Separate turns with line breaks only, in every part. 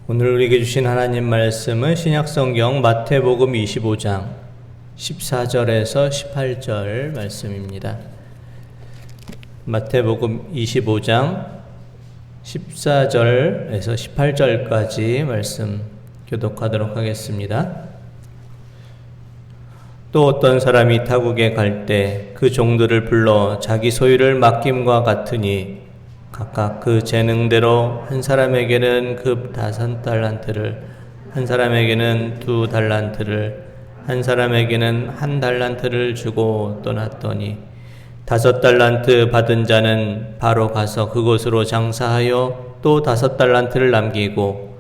오늘 우리에게 주신 하나님 말씀은 신약성경 마태복음 25장 14절에서 18절 말씀입니다. 마태복음 25장 14절에서 18절까지 말씀 교독하도록 하겠습니다. 또 어떤 사람이 타국에 갈 때 그 종들을 불러 자기 소유를 맡김과 같으니 각각 그 재능대로 한 사람에게는 급 5달란트를, 한 사람에게는 2달란트를, 한 사람에게는 1달란트를 주고 떠났더니 5달란트 받은 자는 바로 가서 그곳으로 장사하여 또 5달란트를 남기고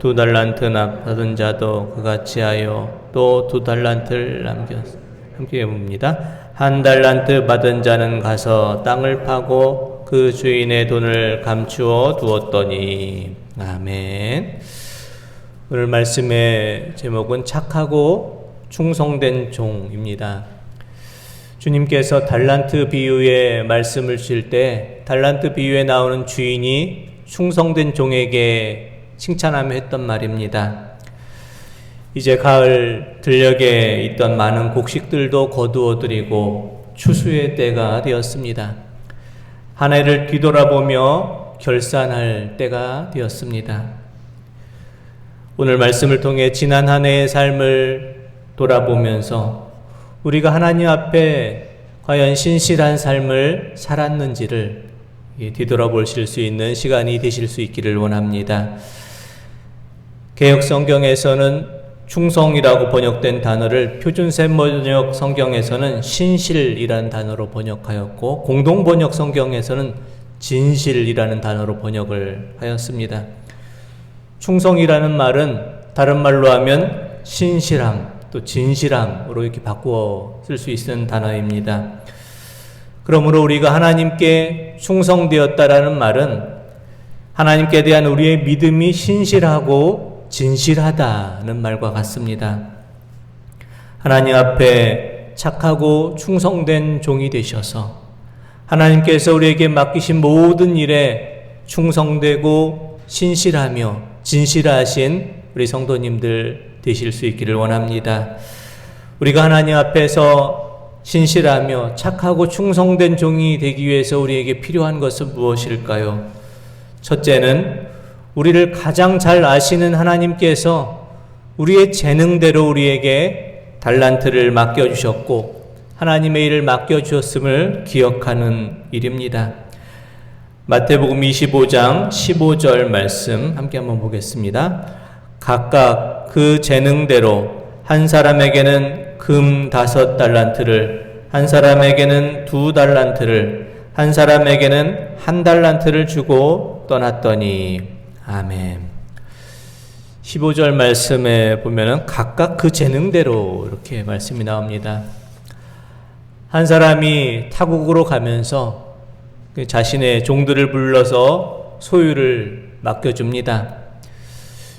2달란트 받은 자도 그같이 하여 또 2달란트를 남겼습니다. 함께 봅니다. 1달란트 받은 자는 가서 땅을 파고 그 주인의 돈을 감추어 두었더니. 아멘. 오늘 말씀의 제목은 착하고 충성된 종입니다. 주님께서 달란트 비유의 말씀을 주실 때 달란트 비유에 나오는 주인이 충성된 종에게 칭찬하며 했던 말입니다. 이제 가을 들녘에 있던 많은 곡식들도 거두어들이고 추수의 때가 되었습니다. 한 해를 뒤돌아보며 결산할 때가 되었습니다. 오늘 말씀을 통해 지난 한 해의 삶을 돌아보면서 우리가 하나님 앞에 과연 신실한 삶을 살았는지를 뒤돌아보실 수 있는 시간이 되실 수 있기를 원합니다. 개역 성경에서는 충성이라고 번역된 단어를 표준샘 번역 성경에서는 신실이라는 단어로 번역하였고 공동 번역 성경에서는 진실이라는 단어로 번역을 하였습니다. 충성이라는 말은 다른 말로 하면 신실함 또 진실함으로 이렇게 바꾸어 쓸 수 있는 단어입니다. 그러므로 우리가 하나님께 충성되었다라는 말은 하나님께 대한 우리의 믿음이 신실하고 진실하다는 말과 같습니다. 하나님 앞에 착하고 충성된 종이 되셔서 하나님께서 우리에게 맡기신 모든 일에 충성되고 신실하며 진실하신 우리 성도님들 되실 수 있기를 원합니다. 우리가 하나님 앞에서 신실하며 착하고 충성된 종이 되기 위해서 우리에게 필요한 것은 무엇일까요? 첫째는 우리를 가장 잘 아시는 하나님께서 우리의 재능대로 우리에게 달란트를 맡겨주셨고 하나님의 일을 맡겨주셨음을 기억하는 일입니다. 마태복음 25장 15절 말씀 함께 한번 보겠습니다. 각각 그 재능대로 한 사람에게는 금 5달란트를, 한 사람에게는 2달란트를, 한 사람에게는 1달란트를 주고 떠났더니. 아멘. 15절 말씀에 보면은 각각 그 재능대로 이렇게 말씀이 나옵니다. 한 사람이 타국으로 가면서 자신의 종들을 불러서 소유를 맡겨줍니다.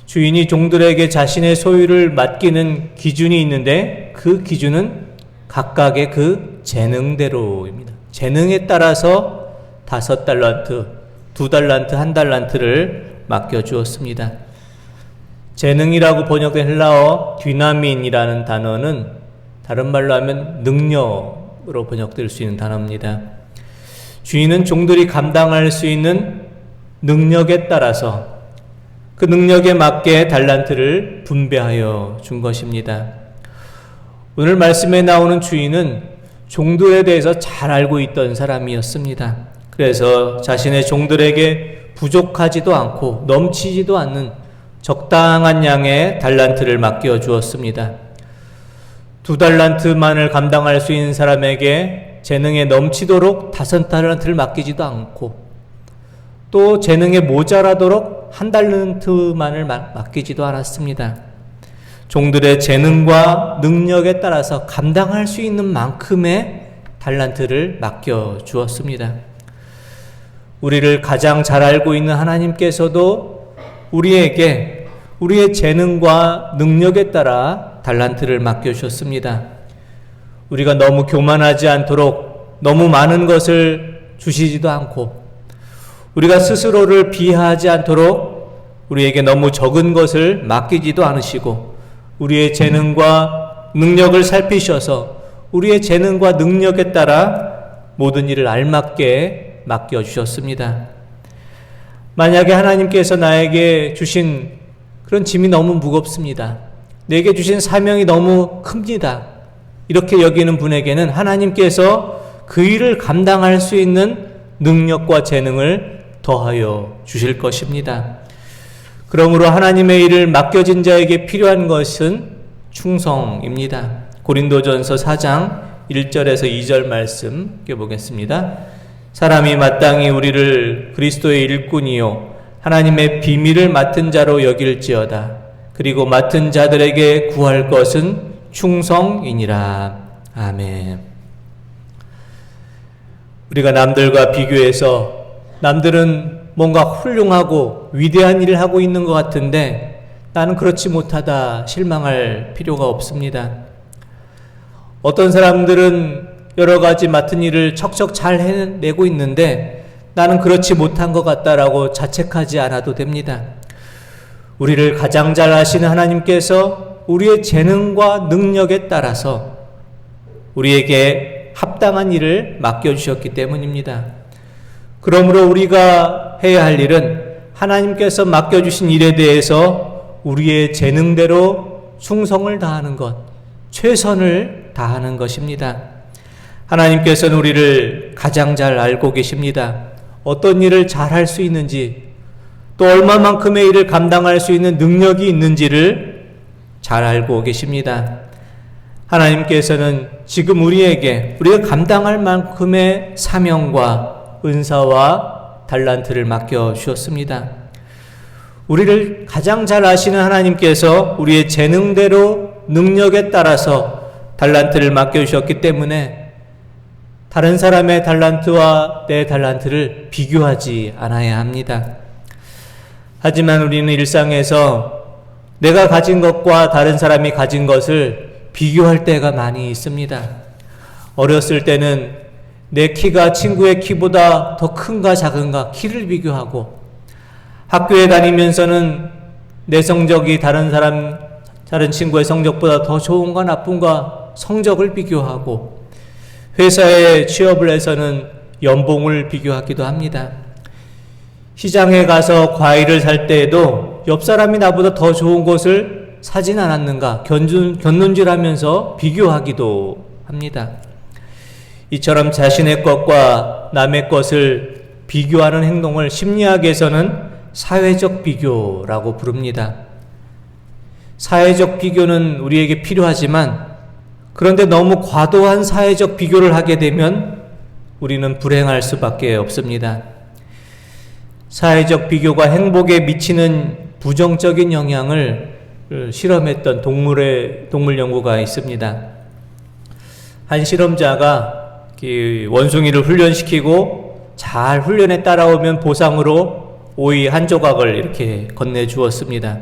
주인이 종들에게 자신의 소유를 맡기는 기준이 있는데 그 기준은 각각의 그 재능대로입니다. 재능에 따라서 5달란트, 2달란트, 1달란트를 맡겨주었습니다. 재능이라고 번역된 헬라어 뒤나민이라는 단어는 다른 말로 하면 능력으로 번역될 수 있는 단어입니다. 주인은 종들이 감당할 수 있는 능력에 따라서 그 능력에 맞게 달란트를 분배하여 준 것입니다. 오늘 말씀에 나오는 주인은 종들에 대해서 잘 알고 있던 사람이었습니다. 그래서 자신의 종들에게 부족하지도 않고 넘치지도 않는 적당한 양의 달란트를 맡겨 주었습니다. 2달란트만을 감당할 수 있는 사람에게 재능에 넘치도록 5달란트를 맡기지도 않고 또 재능에 모자라도록 1달란트만을 맡기지도 않았습니다. 종들의 재능과 능력에 따라서 감당할 수 있는 만큼의 달란트를 맡겨 주었습니다. 우리를 가장 잘 알고 있는 하나님께서도 우리에게 우리의 재능과 능력에 따라 달란트를 맡겨주셨습니다. 우리가 너무 교만하지 않도록 너무 많은 것을 주시지도 않고 우리가 스스로를 비하하지 않도록 우리에게 너무 적은 것을 맡기지도 않으시고 우리의 재능과 능력을 살피셔서 우리의 재능과 능력에 따라 모든 일을 알맞게 맡겨주셨습니다. 만약에 하나님께서 나에게 주신 그런 짐이 너무 무겁습니다. 내게 주신 사명이 너무 큽니다. 이렇게 여기는 분에게는 하나님께서 그 일을 감당할 수 있는 능력과 재능을 더하여 주실 것입니다. 그러므로 하나님의 일을 맡겨진 자에게 필요한 것은 충성입니다. 고린도전서 4장 1절에서 2절 말씀 읽어보겠습니다. 사람이 마땅히 우리를 그리스도의 일꾼이요 하나님의 비밀을 맡은 자로 여길지어다. 그리고 맡은 자들에게 구할 것은 충성이니라. 아멘. 우리가 남들과 비교해서 남들은 뭔가 훌륭하고 위대한 일을 하고 있는 것 같은데 나는 그렇지 못하다 실망할 필요가 없습니다. 어떤 사람들은 여러 가지 맡은 일을 척척 잘 해내고 있는데 나는 그렇지 못한 것 같다라고 자책하지 않아도 됩니다. 우리를 가장 잘 아시는 하나님께서 우리의 재능과 능력에 따라서 우리에게 합당한 일을 맡겨주셨기 때문입니다. 그러므로 우리가 해야 할 일은 하나님께서 맡겨주신 일에 대해서 우리의 재능대로 충성을 다하는 것, 최선을 다하는 것입니다. 하나님께서는 우리를 가장 잘 알고 계십니다. 어떤 일을 잘 할 수 있는지, 또 얼마만큼의 일을 감당할 수 있는 능력이 있는지를 잘 알고 계십니다. 하나님께서는 지금 우리에게 우리가 감당할 만큼의 사명과 은사와 달란트를 맡겨주셨습니다. 우리를 가장 잘 아시는 하나님께서 우리의 재능대로 능력에 따라서 달란트를 맡겨주셨기 때문에 다른 사람의 달란트와 내 달란트를 비교하지 않아야 합니다. 하지만 우리는 일상에서 내가 가진 것과 다른 사람이 가진 것을 비교할 때가 많이 있습니다. 어렸을 때는 내 키가 친구의 키보다 더 큰가 작은가 키를 비교하고, 학교에 다니면서는 내 성적이 다른 친구의 성적보다 더 좋은가 나쁜가 성적을 비교하고, 회사에 취업을 해서는 연봉을 비교하기도 합니다. 시장에 가서 과일을 살 때에도 옆 사람이 나보다 더 좋은 것을 사진 않았는가 곁눈질하면서 비교하기도 합니다. 이처럼 자신의 것과 남의 것을 비교하는 행동을 심리학에서는 사회적 비교라고 부릅니다. 사회적 비교는 우리에게 필요하지만 그런데 너무 과도한 사회적 비교를 하게 되면 우리는 불행할 수밖에 없습니다. 사회적 비교가 행복에 미치는 부정적인 영향을 실험했던 동물 연구가 있습니다. 한 실험자가 원숭이를 훈련시키고 잘 훈련에 따라오면 보상으로 오이 한 조각을 이렇게 건네주었습니다.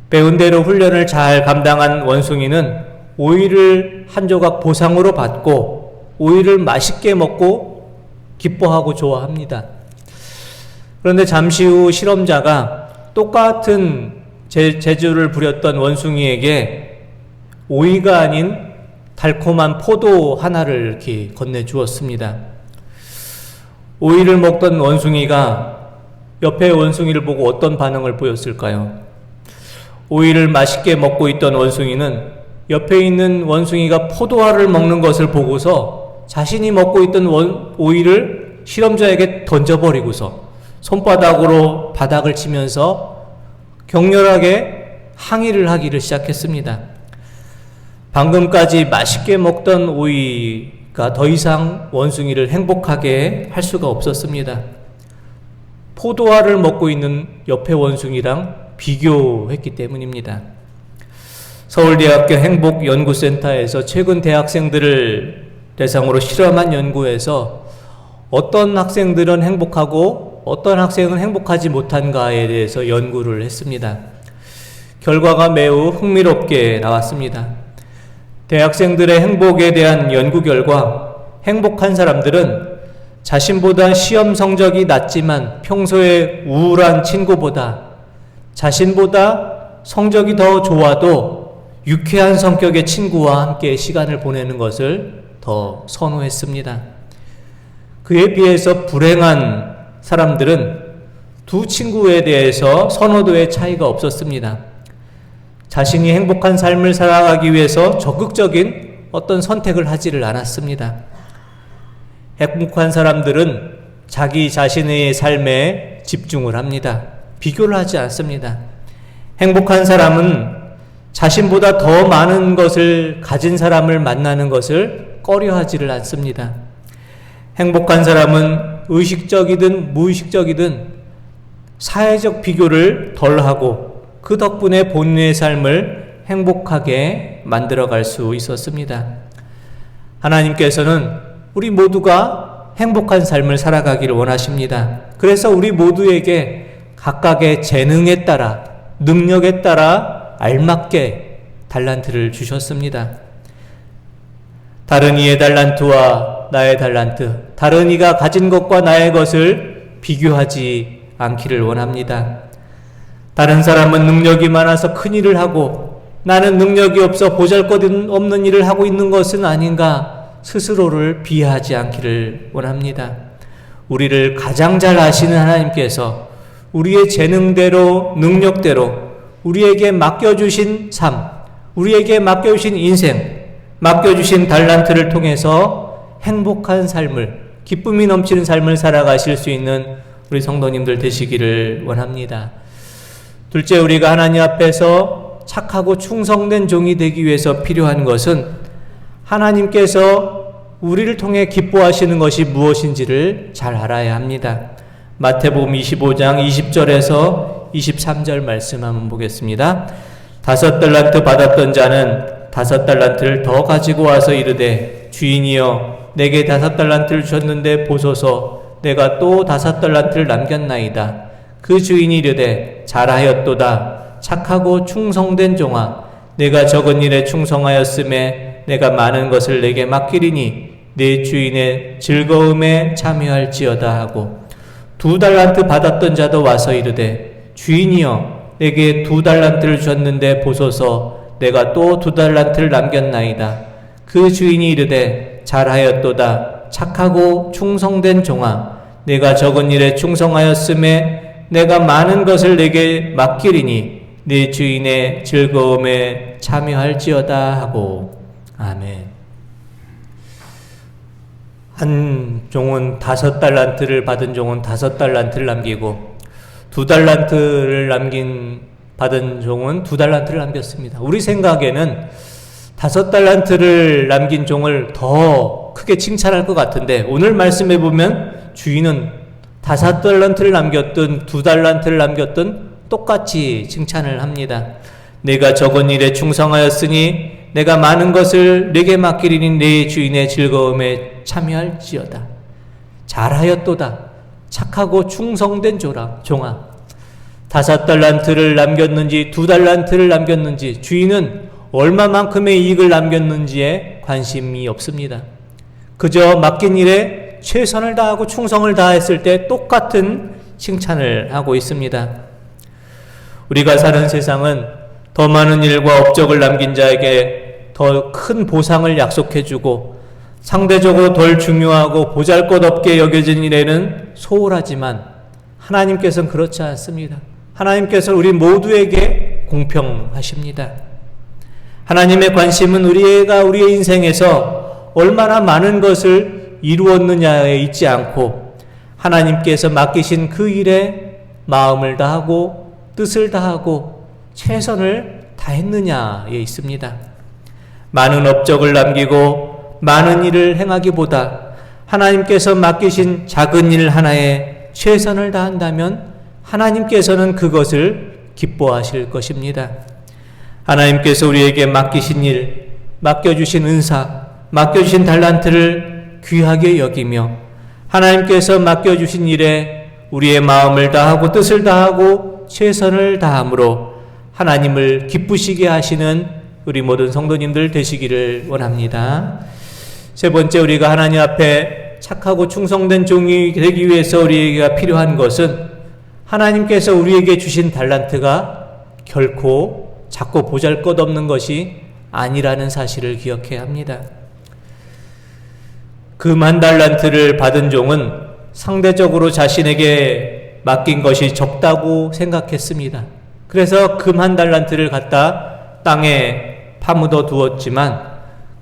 배운 대로 훈련을 잘 감당한 원숭이는 오이를 한 조각 보상으로 받고 오이를 맛있게 먹고 기뻐하고 좋아합니다. 그런데 잠시 후 실험자가 똑같은 재주를 부렸던 원숭이에게 오이가 아닌 달콤한 포도 하나를 이렇게 건네주었습니다. 오이를 먹던 원숭이가 옆에 원숭이를 보고 어떤 반응을 보였을까요? 오이를 맛있게 먹고 있던 원숭이는 옆에 있는 원숭이가 포도알을 먹는 것을 보고서 자신이 먹고 있던 오이를 실험자에게 던져버리고서 손바닥으로 바닥을 치면서 격렬하게 항의를 하기를 시작했습니다. 방금까지 맛있게 먹던 오이가 더 이상 원숭이를 행복하게 할 수가 없었습니다. 포도알을 먹고 있는 옆에 원숭이랑 비교했기 때문입니다. 서울대학교 행복연구센터에서 최근 대학생들을 대상으로 실험한 연구에서 어떤 학생들은 행복하고 어떤 학생은 행복하지 못한가에 대해서 연구를 했습니다. 결과가 매우 흥미롭게 나왔습니다. 대학생들의 행복에 대한 연구 결과 행복한 사람들은 자신보다 시험 성적이 낮지만 평소에 우울한 친구보다 자신보다 성적이 더 좋아도 유쾌한 성격의 친구와 함께 시간을 보내는 것을 더 선호했습니다. 그에 비해서 불행한 사람들은 두 친구에 대해서 선호도의 차이가 없었습니다. 자신이 행복한 삶을 살아가기 위해서 적극적인 어떤 선택을 하지를 않았습니다. 행복한 사람들은 자기 자신의 삶에 집중을 합니다. 비교를 하지 않습니다. 행복한 사람은 자신보다 더 많은 것을 가진 사람을 만나는 것을 꺼려하지를 않습니다. 행복한 사람은 의식적이든 무의식적이든 사회적 비교를 덜하고 그 덕분에 본인의 삶을 행복하게 만들어갈 수 있었습니다. 하나님께서는 우리 모두가 행복한 삶을 살아가기를 원하십니다. 그래서 우리 모두에게 각각의 재능에 따라 능력에 따라 알맞게 달란트를 주셨습니다. 다른 이의 달란트와 나의 달란트, 다른 이가 가진 것과 나의 것을 비교하지 않기를 원합니다. 다른 사람은 능력이 많아서 큰 일을 하고 나는 능력이 없어 보잘것없는 일을 하고 있는 것은 아닌가 스스로를 비하하지 않기를 원합니다. 우리를 가장 잘 아시는 하나님께서 우리의 재능대로 능력대로 우리에게 맡겨주신 삶, 우리에게 맡겨주신 인생, 맡겨주신 달란트를 통해서 행복한 삶을, 기쁨이 넘치는 삶을 살아가실 수 있는 우리 성도님들 되시기를 원합니다. 둘째, 우리가 하나님 앞에서 착하고 충성된 종이 되기 위해서 필요한 것은 하나님께서 우리를 통해 기뻐하시는 것이 무엇인지를 잘 알아야 합니다. 마태복음 25장 20절에서 23절 말씀 한번 보겠습니다. 5달란트 받았던 자는 5달란트를 더 가지고 와서 이르되 주인이여 내게 5달란트를 주셨는데 보소서 내가 또 5달란트를 남겼나이다. 그 주인이 이르되 잘하였도다. 착하고 충성된 종아 내가 적은 일에 충성하였음에 내가 많은 것을 내게 맡기리니 내 주인의 즐거움에 참여할지어다 하고 2달란트 받았던 자도 와서 이르되 주인이여 내게 2달란트를 주셨는데 보소서 내가 또 2달란트를 남겼나이다. 그 주인이 이르되 잘하였도다. 착하고 충성된 종아 내가 적은 일에 충성하였음에 내가 많은 것을 내게 맡기리니 내 주인의 즐거움에 참여할지어다 하고. 아멘. 한 종은 5달란트를 받은 종은 5달란트를 남기고 2달란트를 받은 종은 2달란트를 남겼습니다. 우리 생각에는 5달란트를 남긴 종을 더 크게 칭찬할 것 같은데 오늘 말씀해 보면 주인은 5달란트를 남겼든 2달란트를 남겼든 똑같이 칭찬을 합니다. 내가 적은 일에 충성하였으니 내가 많은 것을 내게 맡기리니 내 주인의 즐거움에 참여할지어다. 잘하였도다. 착하고 충성된 종아. 5달란트를 남겼는지 2달란트를 남겼는지 주인은 얼마만큼의 이익을 남겼는지에 관심이 없습니다. 그저 맡긴 일에 최선을 다하고 충성을 다했을 때 똑같은 칭찬을 하고 있습니다. 우리가 사는 세상은 더 많은 일과 업적을 남긴 자에게 더 큰 보상을 약속해주고 상대적으로 덜 중요하고 보잘것없게 여겨진 일에는 소홀하지만 하나님께서는 그렇지 않습니다. 하나님께서는 우리 모두에게 공평하십니다. 하나님의 관심은 우리가 우리의 인생에서 얼마나 많은 것을 이루었느냐에 있지 않고 하나님께서 맡기신 그 일에 마음을 다하고 뜻을 다하고 최선을 다했느냐에 있습니다. 많은 업적을 남기고 많은 일을 행하기보다 하나님께서 맡기신 작은 일 하나에 최선을 다한다면 하나님께서는 그것을 기뻐하실 것입니다. 하나님께서 우리에게 맡기신 일, 맡겨주신 은사, 맡겨주신 달란트를 귀하게 여기며 하나님께서 맡겨주신 일에 우리의 마음을 다하고 뜻을 다하고 최선을 다함으로 하나님을 기쁘시게 하시는 우리 모든 성도님들 되시기를 원합니다. 세 번째, 우리가 하나님 앞에 착하고 충성된 종이 되기 위해서 우리에게 필요한 것은 하나님께서 우리에게 주신 달란트가 결코 작고 보잘것없는 것이 아니라는 사실을 기억해야 합니다. 그 10,000달란트를 받은 종은 상대적으로 자신에게 맡긴 것이 적다고 생각했습니다. 그래서 그 10,000달란트를 갖다 땅에 파묻어 두었지만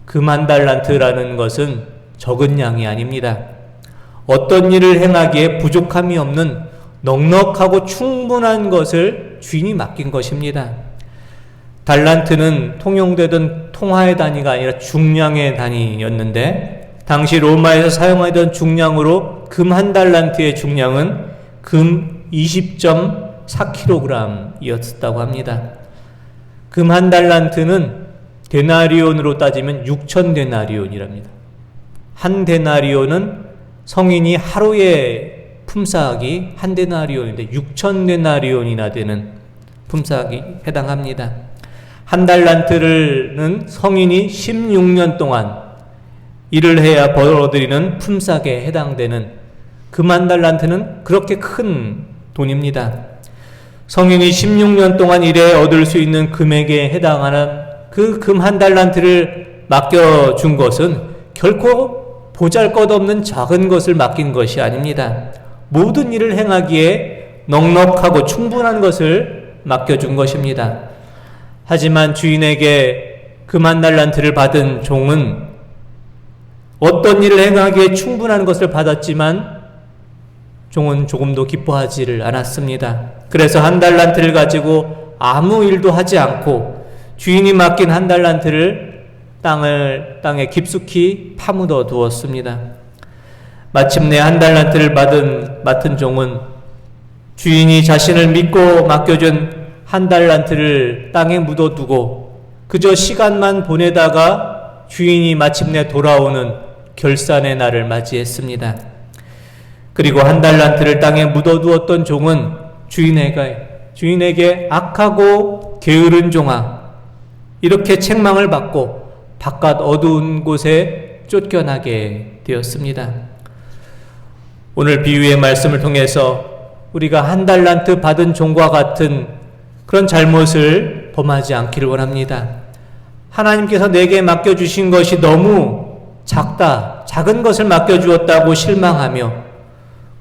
그 10,000달란트라는 것은 적은 양이 아닙니다. 어떤 일을 행하기에 부족함이 없는 넉넉하고 충분한 것을 주인이 맡긴 것입니다. 달란트는 통용되던 통화의 단위가 아니라 중량의 단위였는데 당시 로마에서 사용하던 중량으로 금 1달란트의 중량은 금 20.4kg이었다고 합니다. 금 1달란트는 데나리온으로 따지면 6,000데나리온이랍니다. 한 데나리온은 성인이 하루에 품삯이 한 데나리온인데 6,000데나리온이나 되는 품삯이 해당합니다. 한 달란트는 성인이 16년 동안 일을 해야 벌어들이는 품삯에 해당되는 금 1달란트는 그렇게 큰 돈입니다. 성인이 16년 동안 일해 얻을 수 있는 금액에 해당하는 그 금 1달란트를 맡겨준 것은 결코 보잘것없는 작은 것을 맡긴 것이 아닙니다. 모든 일을 행하기에 넉넉하고 충분한 것을 맡겨준 것입니다. 하지만 주인에게 그 10,000달란트를 받은 종은 어떤 일을 행하기에 충분한 것을 받았지만 종은 조금도 기뻐하지를 않았습니다. 그래서 1달란트를 가지고 아무 일도 하지 않고 주인이 맡긴 1달란트를 땅에 깊숙이 파묻어 두었습니다. 마침내 1달란트를 맡은 종은 주인이 자신을 믿고 맡겨준 1달란트를 땅에 묻어두고 그저 시간만 보내다가 주인이 마침내 돌아오는 결산의 날을 맞이했습니다. 그리고 1달란트를 땅에 묻어두었던 종은 주인에게 악하고 게으른 종아, 이렇게 책망을 받고 바깥 어두운 곳에 쫓겨나게 되었습니다. 오늘 비유의 말씀을 통해서 우리가 1달란트 받은 종과 같은 그런 잘못을 범하지 않기를 원합니다. 하나님께서 내게 맡겨주신 것이 너무 작은 것을 맡겨주었다고 실망하며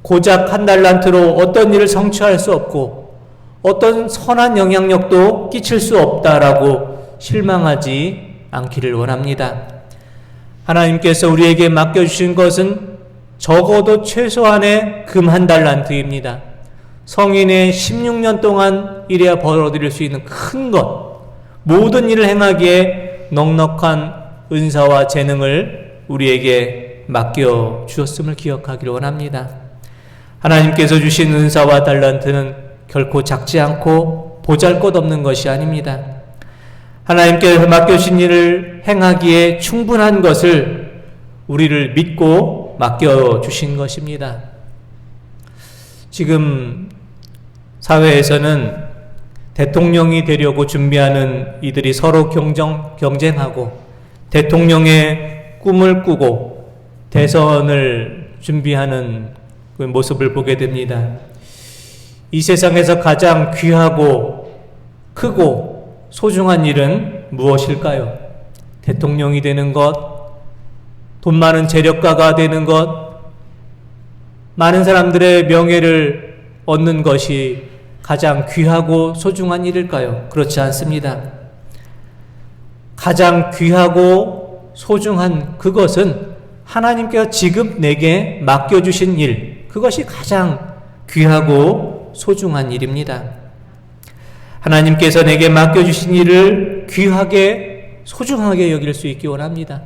고작 1달란트로 어떤 일을 성취할 수 없고 어떤 선한 영향력도 끼칠 수 없다라고 실망하지 않기를 원합니다. 하나님께서 우리에게 맡겨주신 것은 적어도 최소한의 금 1달란트입니다. 성인의 16년 동안 일해야 벌어들일 수 있는 큰 것, 모든 일을 행하기에 넉넉한 은사와 재능을 우리에게 맡겨주셨음을 기억하기를 원합니다. 하나님께서 주신 은사와 달란트는 결코 작지 않고 보잘것없는 것이 아닙니다. 하나님께서 맡겨주신 일을 행하기에 충분한 것을 우리를 믿고 맡겨주신 것입니다. 지금 사회에서는 대통령이 되려고 준비하는 이들이 서로 경쟁하고 대통령의 꿈을 꾸고 대선을 준비하는 그 모습을 보게 됩니다. 이 세상에서 가장 귀하고 크고 소중한 일은 무엇일까요? 대통령이 되는 것, 돈 많은 재력가가 되는 것, 많은 사람들의 명예를 얻는 것이 가장 귀하고 소중한 일일까요? 그렇지 않습니다. 가장 귀하고 소중한 그것은 하나님께서 지금 내게 맡겨주신 일, 그것이 가장 귀하고 소중한 일입니다. 하나님께서 내게 맡겨주신 일을 귀하게 소중하게 여길 수 있기 원합니다.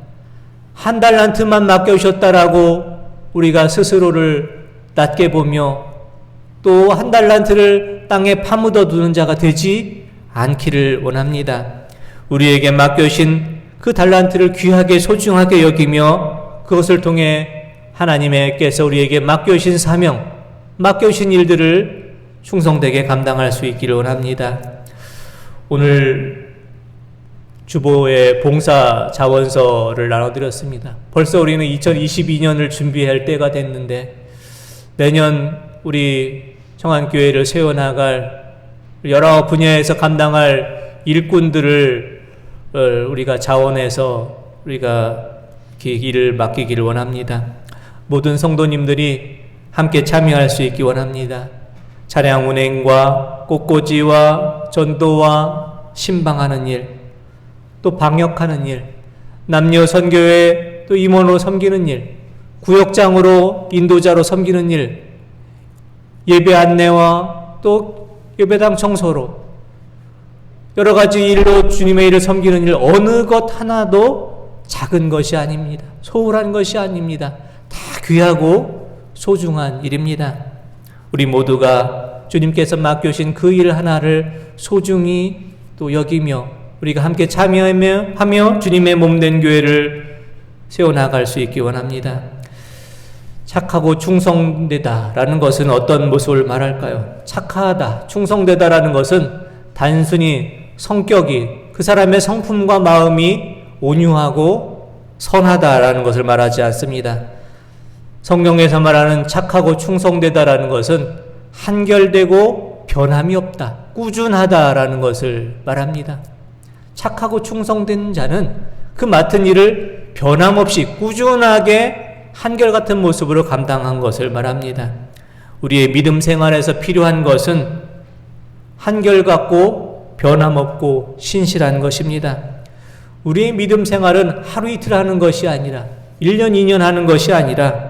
1달란트만 맡겨주셨다라고 우리가 스스로를 낮게 보며 또 1달란트를 땅에 파묻어 두는 자가 되지 않기를 원합니다. 우리에게 맡겨주신 그 달란트를 귀하게 소중하게 여기며 그것을 통해 하나님께서 우리에게 맡겨주신 사명, 맡겨주신 일들을 충성되게 감당할 수 있기를 원합니다. 오늘 주보의 봉사 자원서를 나눠드렸습니다. 벌써 우리는 2022년을 준비할 때가 됐는데 내년 우리 청안교회를 세워나갈 여러 분야에서 감당할 일꾼들을 우리가 자원해서 우리가 일을 맡기기를 원합니다. 모든 성도님들이 함께 참여할 수 있기 원합니다. 차량 운행과 꽃꽂이와 전도와 신방하는 일, 또 방역하는 일, 남녀 선교회 또 임원으로 섬기는 일, 구역장으로 인도자로 섬기는 일, 예배 안내와 또 예배당 청소로 여러 가지 일로 주님의 일을 섬기는 일, 어느 것 하나도 작은 것이 아닙니다. 소홀한 것이 아닙니다. 다 귀하고 소중한 일입니다. 우리 모두가 주님께서 맡겨주신 그 일 하나를 소중히 또 여기며 우리가 함께 참여하며 주님의 몸된 교회를 세워나갈 수 있기 원합니다. 착하고 충성되다라는 것은 어떤 모습을 말할까요? 착하다, 충성되다라는 것은 단순히 성격이, 그 사람의 성품과 마음이 온유하고 선하다라는 것을 말하지 않습니다. 성경에서 말하는 착하고 충성되다라는 것은 한결되고 변함이 없다, 꾸준하다라는 것을 말합니다. 착하고 충성된 자는 그 맡은 일을 변함없이 꾸준하게 한결같은 모습으로 감당한 것을 말합니다. 우리의 믿음 생활에서 필요한 것은 한결같고 변함없고 신실한 것입니다. 우리의 믿음 생활은 하루 이틀 하는 것이 아니라 1년, 2년 하는 것이 아니라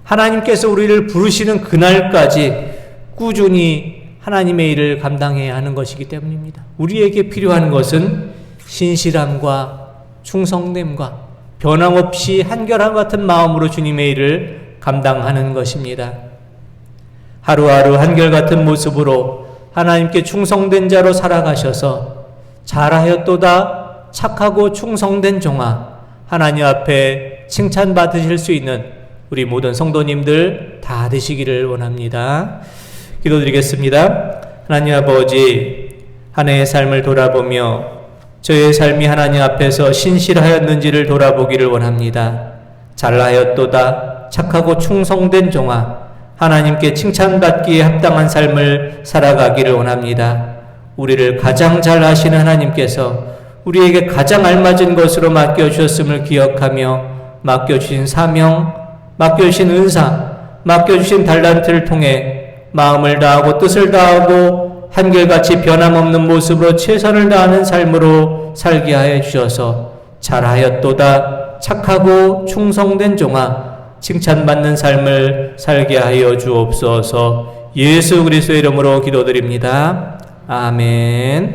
하나님께서 우리를 부르시는 그날까지 꾸준히 하나님의 일을 감당해야 하는 것이기 때문입니다. 우리에게 필요한 것은 신실함과 충성됨과 변함없이 한결함 같은 마음으로 주님의 일을 감당하는 것입니다. 하루하루 한결같은 모습으로 하나님께 충성된 자로 살아가셔서 잘하였도다 착하고 충성된 종아, 하나님 앞에 칭찬받으실 수 있는 우리 모든 성도님들 다 되시기를 원합니다. 기도드리겠습니다. 하나님 아버지, 한 해의 삶을 돌아보며 저의 삶이 하나님 앞에서 신실하였는지를 돌아보기를 원합니다. 잘하였도다 착하고 충성된 종아, 하나님께 칭찬받기에 합당한 삶을 살아가기를 원합니다. 우리를 가장 잘 아시는 하나님께서 우리에게 가장 알맞은 것으로 맡겨주셨음을 기억하며 맡겨주신 사명, 맡겨주신 은사, 맡겨주신 달란트를 통해 마음을 다하고 뜻을 다하고 한결같이 변함없는 모습으로 최선을 다하는 삶으로 살게 하여 주셔서 잘하였도다 착하고 충성된 종아, 칭찬받는 삶을 살게 하여 주옵소서. 예수 그리스도의 이름으로 기도드립니다. 아멘.